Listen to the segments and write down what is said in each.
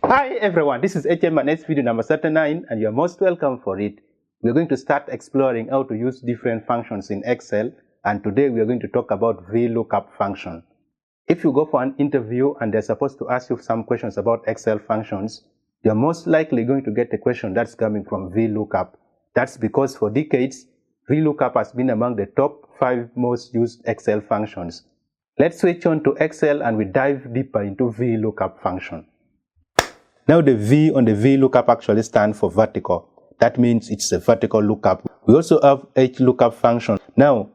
Hi everyone, this is HM&S video number 39 and you're most welcome for it. We're going to start exploring how to use different functions in Excel, and today we are going to talk about Vlookup function. If you go for an interview and they're supposed to ask you some questions about Excel functions, you're most likely going to get a question that's coming from Vlookup. That's because for decades, Vlookup has been among the top 5 most used Excel functions. Let's switch on to Excel and we dive deeper into Vlookup function. Now the V on the Vlookup actually stands for vertical. That means it's a vertical lookup. We also have HLOOKUP function. Now,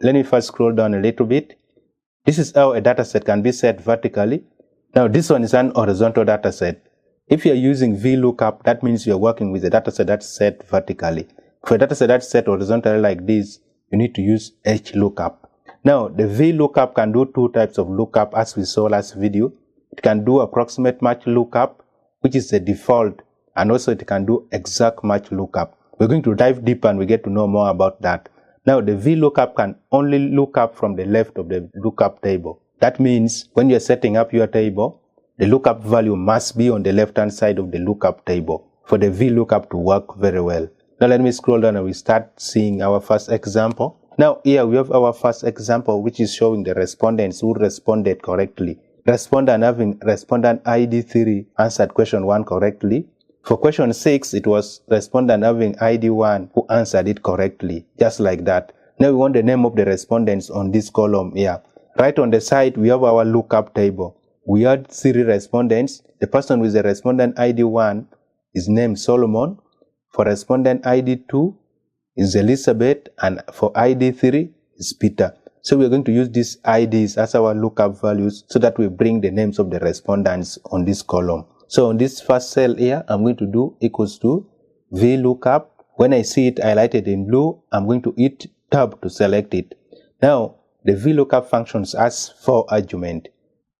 let me first scroll down a little bit. This is how a dataset can be set vertically. Now this one is an horizontal dataset. If you're using Vlookup, that means you're working with a dataset that's set vertically. For a dataset that's set horizontally like this, you need to use HLOOKUP. Now the Vlookup can do two types of lookup as we saw last video. It can do approximate match lookup, which is the default, and also it can do exact match lookup. We're going to dive deeper and we get to know more about that. Now the Vlookup can only look up from the left of the lookup table. That means when you're setting up your table, the lookup value must be on the left hand side of the lookup table for the Vlookup to work very well. Now let me scroll down and we start seeing our first example. Now here we have our first example, which is showing the respondents who responded correctly. Respondent having respondent ID 3 answered question 1 correctly. For question 6, it was respondent having ID 1 who answered it correctly, just like that. Now we want the name of the respondents on this column here. Right on the side, we have our lookup table. We had 3 respondents. The person with the respondent ID 1 is named Solomon. For respondent ID 2 is Elizabeth, and for ID 3 is Peter. So we're going to use these IDs as our lookup values so that we bring the names of the respondents on this column. So on this first cell here, I'm going to do equals to Vlookup. When I see it highlighted in blue, I'm going to hit tab to select it. Now, the Vlookup functions has 4 arguments: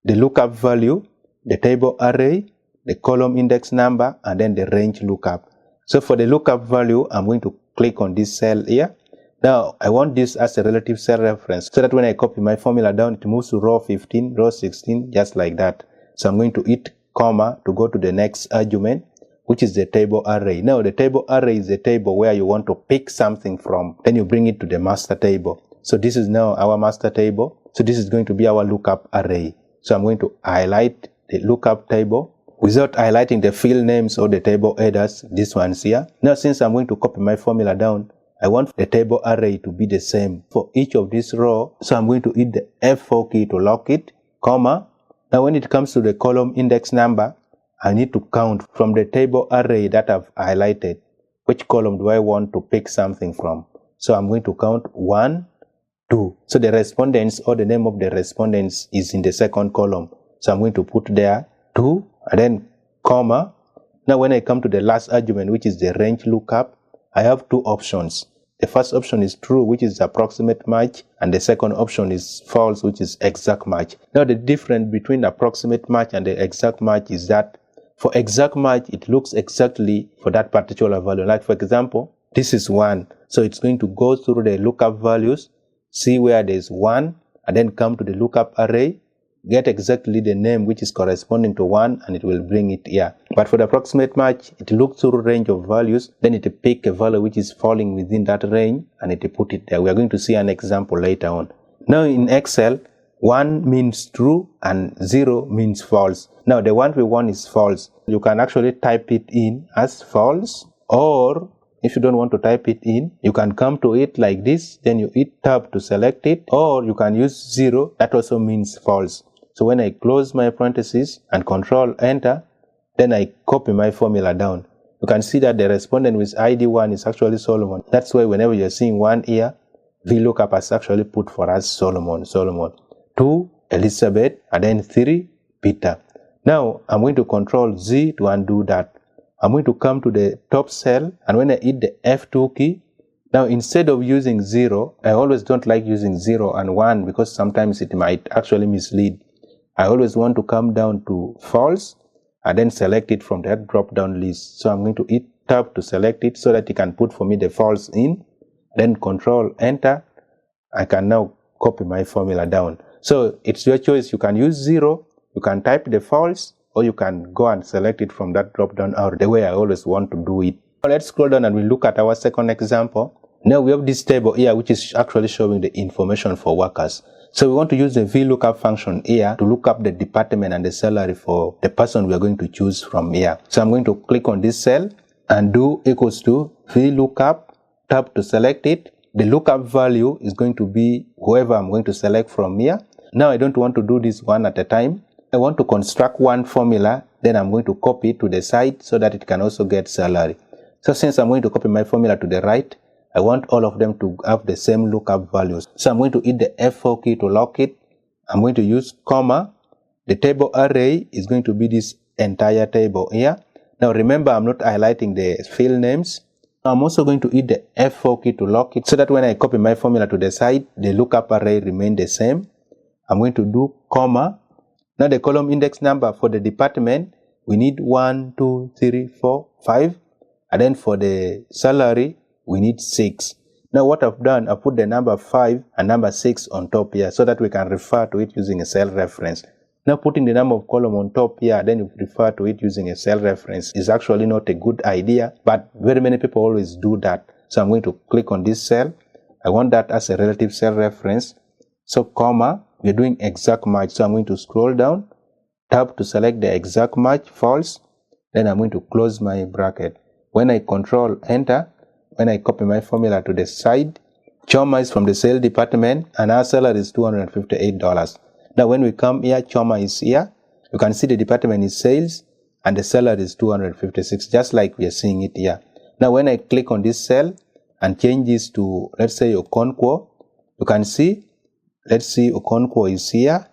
the lookup value, the table array, the column index number, and then the range lookup. So for the lookup value, I'm going to click on this cell here. Now, I want this as a relative cell reference so that when I copy my formula down, it moves to row 15, row 16, just like that. So I'm going to hit comma to go to the next argument, which is the table array. Now, the table array is a table where you want to pick something from. Then you bring it to the master table. So this is now our master table. So this is going to be our lookup array. So I'm going to highlight the lookup table without highlighting the field names or the table headers, these ones here. Now, since I'm going to copy my formula down, I want the table array to be the same for each of these rows. So I'm going to hit the F4 key to lock it, comma. Now when it comes to the column index number, I need to count from the table array that I've highlighted. Which column do I want to pick something from? So I'm going to count 1, 2. So the respondents or the name of the respondents is in the second column. So I'm going to put there 2 and then comma. Now when I come to the last argument, which is the range lookup, I have 2 options. The first option is true, which is approximate match, and the second option is false, which is exact match. Now the difference between approximate match and the exact match is that for exact match, it looks exactly for that particular value. Like for example, this is 1. So it's going to go through the lookup values, see where there's 1, and then come to the lookup array, get exactly the name which is corresponding to 1, and it will bring it here. But for the approximate match, it looks through a range of values, then it pick a value which is falling within that range, and it put it there. We are going to see an example later on. Now in Excel, 1 means true and 0 means false. Now the one we want is false. You can actually type it in as false, or if you don't want to type it in, you can come to it like this, then you hit tab to select it, or you can use 0, that also means false. So when I close my parentheses and control enter, then I copy my formula down. You can see that the respondent with ID 1 is actually Solomon. That's why whenever you're seeing 1 here, Vlookup has actually put for us Solomon. 2, Elizabeth, and then 3, Peter. Now I'm going to control Z to undo that. I'm going to come to the top cell, and when I hit the F2 key, now instead of using 0, I always don't like using 0 and 1 because sometimes it might actually mislead. I always want to come down to false and then select it from that drop down list. So I'm going to hit tab to select it so that it can put for me the false in, then control enter. I can now copy my formula down. So it's your choice. You can use 0, you can type the false, or you can go and select it from that drop down arrow the way I always want to do it. Now let's scroll down and we look at our second example. Now we have this table here which is actually showing the information for workers. So we want to use the Vlookup function here to look up the department and the salary for the person we are going to choose from here. So I'm going to click on this cell and do equals to Vlookup, tab to select it. The lookup value is going to be whoever I'm going to select from here. Now I don't want to do this one at a time. I want to construct one formula, then I'm going to copy it to the side so that it can also get salary. So since I'm going to copy my formula to the right, I want all of them to have the same lookup values. So I'm going to hit the F4 key to lock it. I'm going to use comma. The table array is going to be this entire table here. Now remember, I'm not highlighting the field names. I'm also going to hit the F4 key to lock it so that when I copy my formula to the side, the lookup array remains the same. I'm going to do comma. Now the column index number for the department, we need 1, 2, 3, 4, 5. And then for the salary, we need 6. Now what I've done, I put the number 5 and number 6 on top here so that we can refer to it using a cell reference. Now putting the number of column on top here, then you refer to it using a cell reference is actually not a good idea, but very many people always do that. So I'm going to click on this cell. I want that as a relative cell reference. So comma, we're doing exact match. So I'm going to scroll down, tab to select the exact match, false. Then I'm going to close my bracket. When I control enter, when I copy my formula to the side, Choma is from the sales department and our salary is $258. Now when we come here, Choma is here. You can see the department is sales and the salary is $256, just like we are seeing it here. Now when I click on this cell and change this to, let's say, Okonkwo, you can see, let's see, Okonkwo is here.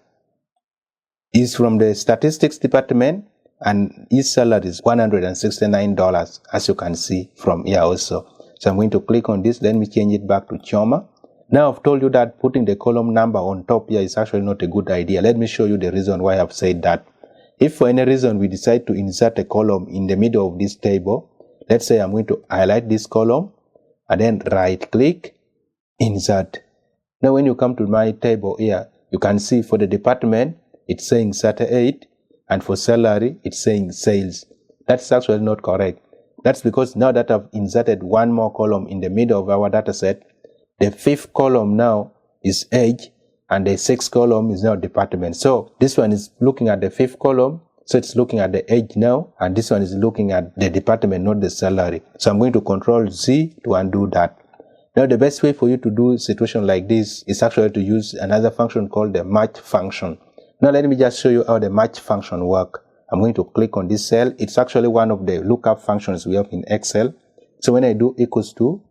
He's from the statistics department and his salary is $169, as you can see from here also. So I'm going to click on this. Let me change it back to Choma. Now I've told you that putting the column number on top here is actually not a good idea. Let me show you the reason why I've said that. If for any reason we decide to insert a column in the middle of this table, let's say I'm going to highlight this column and then right click, insert. Now when you come to my table here, you can see for the department, it's saying 38, and for salary, it's saying sales. That's actually not correct. That's because now that I've inserted one more column in the middle of our data set, the fifth column now is age, and the sixth column is now department. So this one is looking at the fifth column, so it's looking at the age now, and this one is looking at the department, not the salary. So I'm going to Control Z to undo that. Now the best way for you to do a situation like this is actually to use another function called the match function. Now let me just show you how the match function works. I'm going to click on this cell. It's actually one of the lookup functions we have in Excel. So when I do equals to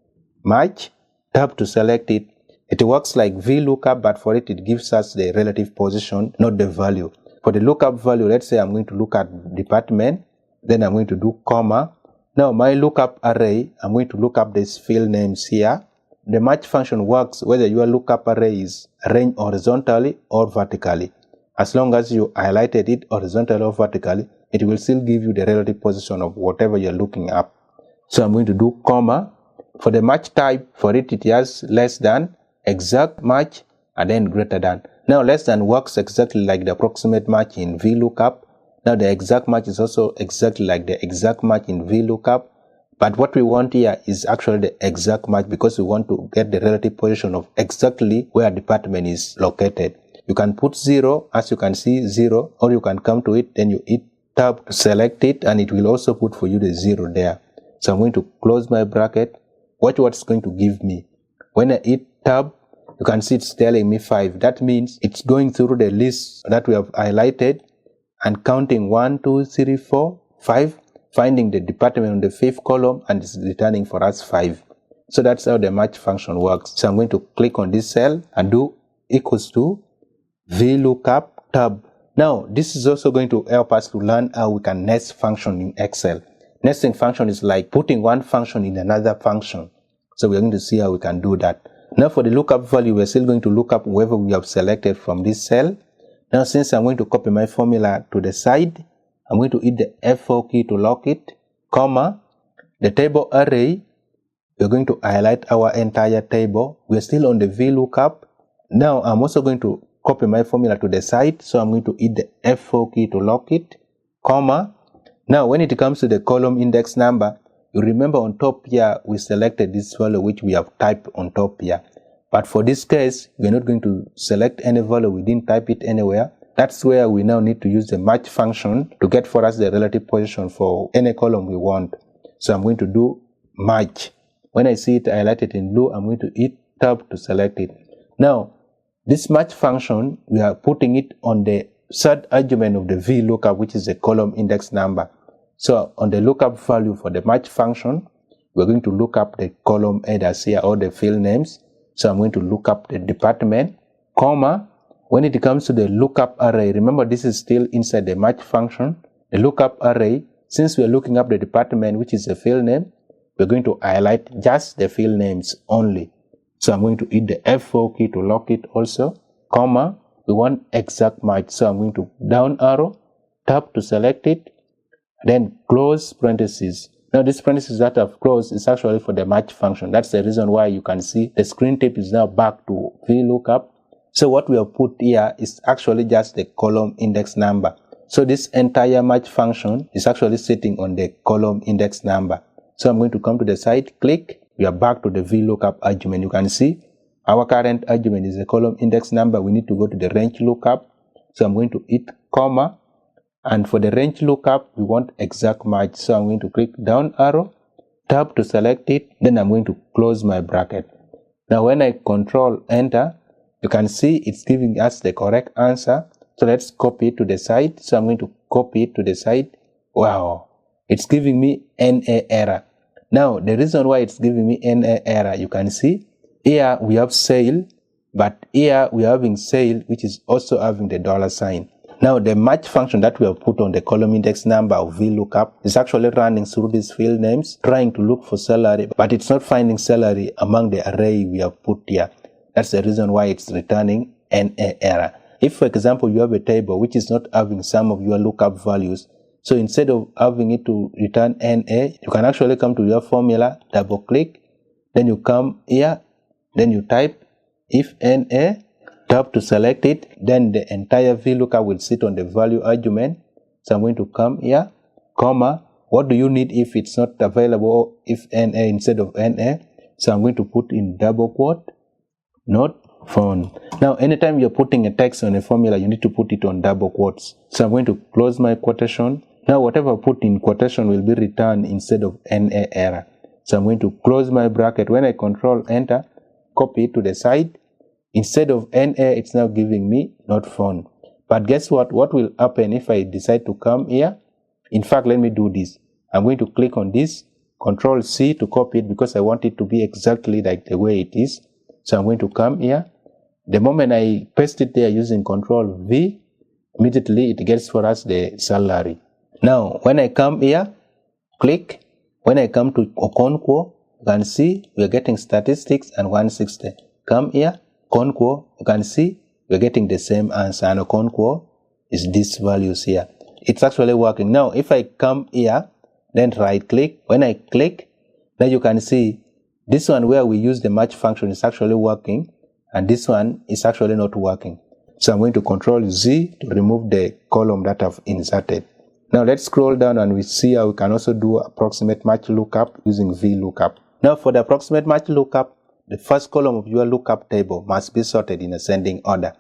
match, tab to select it, it works like Vlookup, but for it, it gives us the relative position, not the value. For the lookup value, let's say I'm going to look at department, then I'm going to do comma. Now my lookup array, I'm going to look up these field names here. The match function works whether your lookup array is arranged horizontally or vertically. As long as you highlighted it horizontally or vertically, it will still give you the relative position of whatever you're looking up. So I'm going to do comma. For the match type, for it, it has less than, exact match, and then greater than. Now less than works exactly like the approximate match in Vlookup. Now the exact match is also exactly like the exact match in Vlookup. But what we want here is actually the exact match because we want to get the relative position of exactly where department is located. You can put 0, as you can see 0, or you can come to it, then you hit tab to select it, and it will also put for you the 0 there. So I'm going to close my bracket. Watch what it's going to give me. When I hit tab, you can see it's telling me 5. That means it's going through the list that we have highlighted and counting 1, 2, 3, 4, 5, finding the department on the 5th column, and it's returning for us 5. So that's how the match function works. So I'm going to click on this cell and do equals to Vlookup tab. Now this is also going to help us to learn how we can nest function in Excel. Nesting function is like putting one function in another function. So we're going to see how we can do that. Now for the lookup value, we're still going to look up whoever we have selected from this cell. Now since I'm going to copy my formula to the side, I'm going to hit the F4 key to lock it, comma, the table array, we're going to highlight our entire table. We're still on the Vlookup. Now I'm also going to copy my formula to the side, so I'm going to hit the F4 key to lock it, comma. Now when it comes to the column index number, you remember on top here we selected this value which we have typed on top here. But for this case, we're not going to select any value, we didn't type it anywhere. That's where we now need to use the match function to get for us the relative position for any column we want. So I'm going to do match. When I see it highlighted in blue, I'm going to hit tab to select it. Now, this match function, we are putting it on the third argument of the Vlookup, which is the column index number. So on the lookup value for the match function, we're going to look up the column headers here or the field names. So I'm going to look up the department, comma. When it comes to the lookup array, remember this is still inside the match function. The lookup array, since we're looking up the department, which is the field name, we're going to highlight just the field names only. So I'm going to hit the F4 key to lock it also, comma. We want exact match, so I'm going to down arrow, tab to select it, then close parentheses. Now this parentheses that I've closed is actually for the match function. That's the reason why you can see the screen tip is now back to Vlookup. So what we have put here is actually just the column index number. So this entire match function is actually sitting on the column index number. So I'm going to come to the side, click, we are back to the Vlookup argument. You can see our current argument is the column index number. We need to go to the range lookup. So I'm going to hit comma. And for the range lookup, we want exact match. So I'm going to click down arrow, tab to select it. Then I'm going to close my bracket. Now when I control enter, you can see it's giving us the correct answer. So let's copy it to the side. So I'm going to copy it to the side. Wow, it's giving me NA error. Now the reason why it's giving me NA error, you can see here we have sale, but here we are having sale, which is also having the dollar sign. Now the match function that we have put on the column index number of Vlookup is actually running through these field names, trying to look for salary, but it's not finding salary among the array we have put here. That's the reason why it's returning NA error. If, for example, you have a table which is not having some of your lookup values, so instead of having it to return NA, you can actually come to your formula, double click, then you come here, then you type if NA, tab to select it, then the entire Vlookup will sit on the value argument. So I'm going to come here, comma, what do you need if it's not available, if NA instead of NA? So I'm going to put in double quote, not found. Now anytime you're putting a text on a formula, you need to put it on double quotes. So I'm going to close my quotation. Now whatever I put in quotation will be returned instead of NA error. So I'm going to close my bracket. When I control enter, copy it to the side. Instead of NA, it's now giving me not found. But guess what? What will happen if I decide to come here? In fact, let me do this. I'm going to click on this, Control C to copy it because I want it to be exactly like the way it is. So I'm going to come here. The moment I paste it there using Control V, immediately it gets for us the salary. Now, when I come here, click. When I come to Okonkwo, you can see we're getting statistics and 160. Come here, Okonkwo, you can see we're getting the same answer, and Okonkwo is these values here. It's actually working. Now, if I come here, then right click. When I click, then you can see this one where we use the match function is actually working, and this one is actually not working. So I'm going to Control Z to remove the column that I've inserted. Now let's scroll down and we see how we can also do approximate match lookup using Vlookup. Now for the approximate match lookup, the first column of your lookup table must be sorted in ascending order.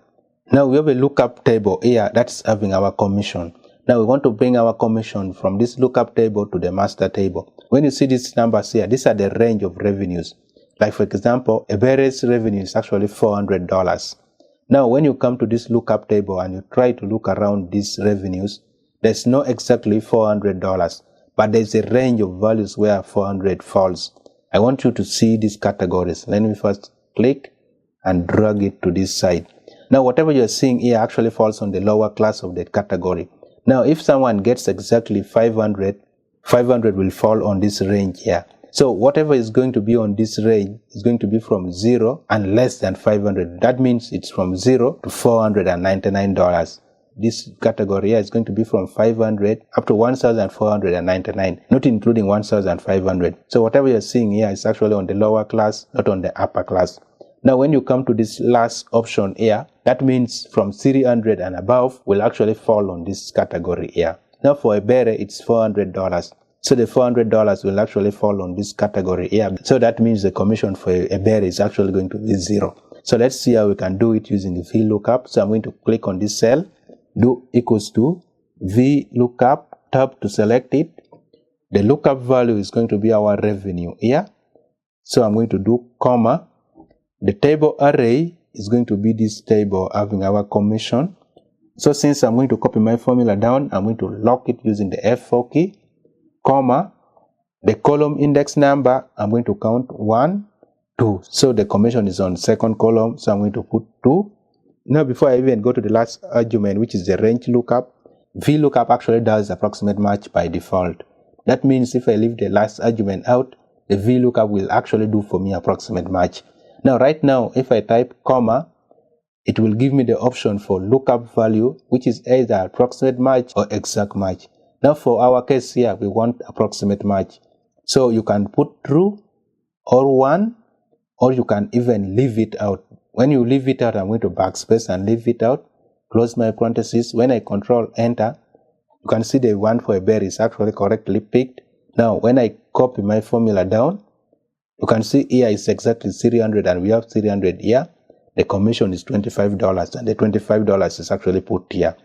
Now we have a lookup table here that's having our commission. Now we want to bring our commission from this lookup table to the master table. When you see these numbers here, these are the range of revenues. Like for example, a base revenue is actually $400. Now when you come to this lookup table and you try to look around these revenues, there's no exactly $400, but there's a range of values where 400 falls. I want you to see these categories. Let me first click and drag it to this side. Now whatever you're seeing here actually falls on the lower class of the category. Now if someone gets exactly 500, 500 will fall on this range here. So whatever is going to be on this range is going to be from 0 and less than 500. That means it's from 0 to $499. This category here is going to be from 500 up to 1,499, not including 1,500. So whatever you're seeing here is actually on the lower class, not on the upper class. Now when you come to this last option here, that means from 300 and above will actually fall on this category here. Now for a beret, it's $400. So the $400 will actually fall on this category here. So that means the commission for a beret is actually going to be 0. So let's see how we can do it using the Vlookup. So I'm going to click on this cell, do equals to Vlookup, tab to select it. The lookup value is going to be our revenue here. So I'm going to do comma. The table array is going to be this table having our commission. So since I'm going to copy my formula down, I'm going to lock it using the F4 key, comma. The column index number, I'm going to count 1, 2. So the commission is on second column, so I'm going to put 2. Now before I even go to the last argument, which is the range lookup, Vlookup actually does approximate match by default. That means if I leave the last argument out, the Vlookup will actually do for me approximate match. Now right now, if I type comma, it will give me the option for lookup value, which is either approximate match or exact match. Now for our case here, we want approximate match. So you can put true or 1, or you can even leave it out. When you leave it out, I'm going to backspace and leave it out, close my parentheses. When I control enter, you can see the one for a bear is actually correctly picked. Now when I copy my formula down, you can see here is exactly 300 and we have 300 here. The commission is $25 and the $25 is actually put here.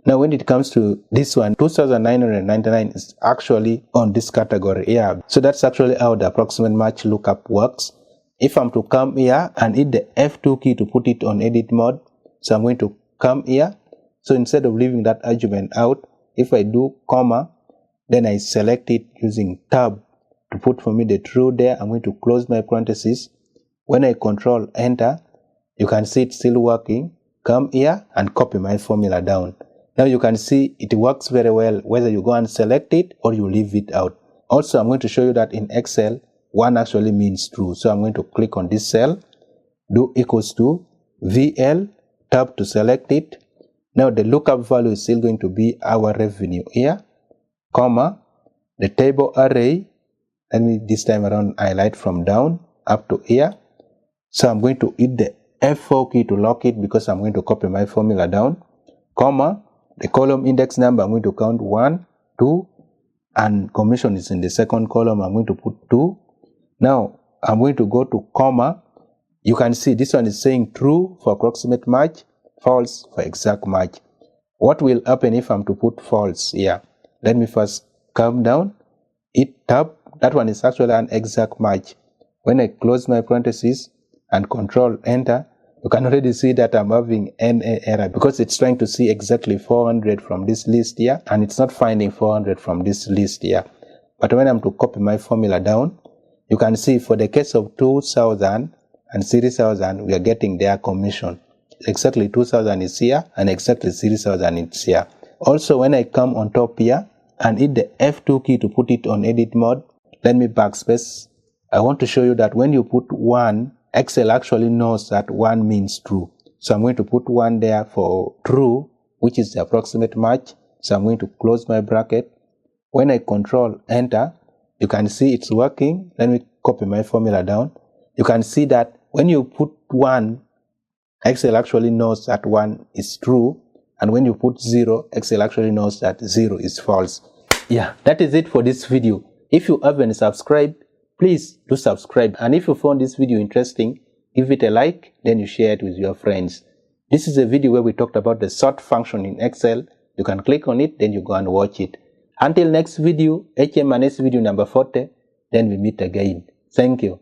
Now when it comes to this one, 2,999 is actually on this category here. So that's actually how the approximate match lookup works. If I'm to come here and hit the F2 key to put it on edit mode, so I'm going to come here. So instead of leaving that argument out, if I do comma, then I select it using tab to put for me the true there. I'm going to close my parentheses. When I control enter, you can see it's still working. Come here and copy my formula down. Now you can see it works very well whether you go and select it or you leave it out. Also, I'm going to show you that in Excel, 1 actually means true. So I'm going to click on this cell, do equals to VL, tab to select it. Now the lookup value is still going to be our revenue here, comma, the table array. Let me this time around highlight from down up to here. So I'm going to hit the F4 key to lock it because I'm going to copy my formula down, comma, the column index number, I'm going to count 1, 2, and commission is in the second column, I'm going to put 2. Now I'm going to go to comma. You can see this one is saying true for approximate match, false for exact match. What will happen if I'm to put false here? Let me first come down, hit tab. That one is actually an exact match. When I close my parentheses and control enter, you can already see that I'm having an error because it's trying to see exactly 400 from this list here and it's not finding 400 from this list here. But when I'm to copy my formula down, you can see for the case of 2,000 and 3,000, we are getting their commission. Exactly 2,000 is here and exactly 3,000 is here. Also, when I come on top here and hit the F2 key to put it on edit mode, let me backspace. I want to show you that when you put 1, Excel actually knows that 1 means true. So I'm going to put 1 there for true, which is the approximate match. So I'm going to close my bracket. When I control enter, you can see it's working. Let me copy my formula down. You can see that when you put 1, Excel actually knows that 1 is true. And when you put 0, Excel actually knows that 0 is false. Yeah, that is it for this video. If you haven't subscribed, please do subscribe. And if you found this video interesting, give it a like, then you share it with your friends. This is a video where we talked about the sort function in Excel. You can click on it, then you go and watch it. Until next video, HM&S video number 40, then we meet again. Thank you.